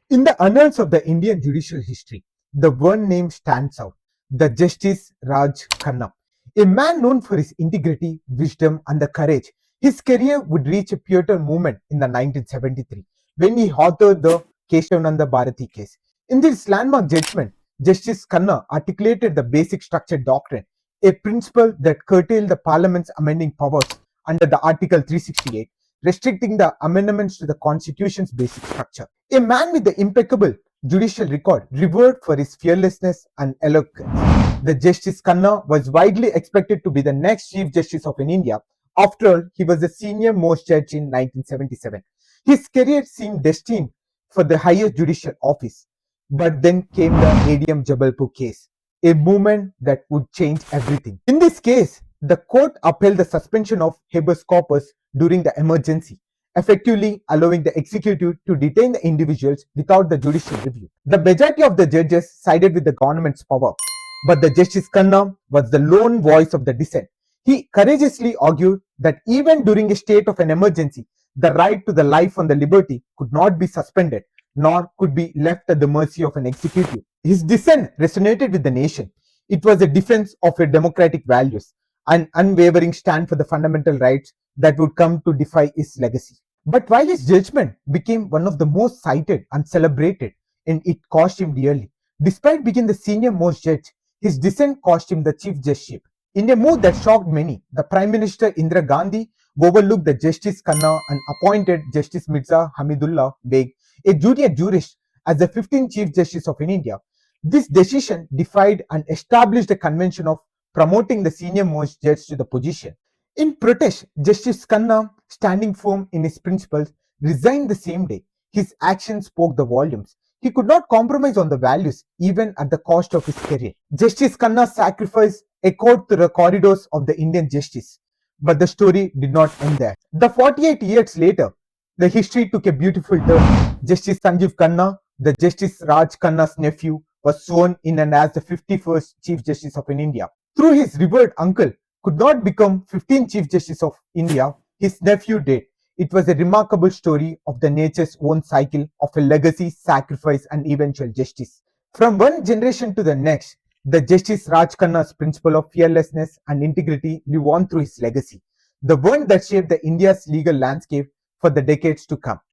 In the annals of the Indian judicial history, the one name stands out, the Justice Raj Khanna. A man known for his integrity, wisdom, and the courage. His career would reach a pivotal moment in the 1973 when he authored the Keshavananda Bharati case. In this landmark judgment, Justice Khanna articulated the basic structure doctrine, a principle that curtailed the parliament's amending powers under the Article 368, restricting the amendments to the constitution's basic structure. A man with the impeccable judicial record, revered for his fearlessness and eloquence. The Justice Khanna was widely expected to be the next Chief Justice of India. After all, he was the senior most judge in 1977. His career seemed destined for the highest judicial office. But then came the ADM Jabalpur case, a movement that would change everything. In this case, the court upheld the suspension of habeas corpus during the emergency, effectively allowing the executive to detain the individuals without the judicial review. The majority of the judges sided with the government's power, but the Justice Khanna was the lone voice of the dissent. He courageously argued that even during a state of an emergency, the right to the life and the liberty could not be suspended, nor could be left at the mercy of an executive. His dissent resonated with the nation. It was a defense of her democratic values, an unwavering stand for the fundamental rights that would come to defy his legacy. But while his judgment became one of the most cited and celebrated, and it cost him dearly, despite being the senior most judge, his dissent cost him the chief judgeship. In a move that shocked many, the Prime Minister Indira Gandhi overlooked the Justice Khanna and appointed Justice Mirza Hamidullah Beg, a junior jurist, as the 15th Chief Justice of India. This decision defied and established a convention of promoting the senior most judge to the position. In protest, Justice Khanna, standing firm in his principles, resigned the same day. His actions spoke the volumes. He could not compromise on the values, even at the cost of his career. Justice Khanna's sacrifice echoed through the corridors of the Indian justice. But the story did not end there. The 48 years later, the history took a beautiful turn. Justice Sanjeev Khanna, the Justice Raj Khanna's nephew, was sworn in and as the 51st Chief Justice of India. Through his revered uncle, could not become 15th Chief Justice of India, his nephew did. It was a remarkable story of the nature's own cycle of a legacy, sacrifice, and eventual justice. From one generation to the next, the Justice Raj Khanna's principle of fearlessness and integrity live on through his legacy, the one that shaped the India's legal landscape for the decades to come.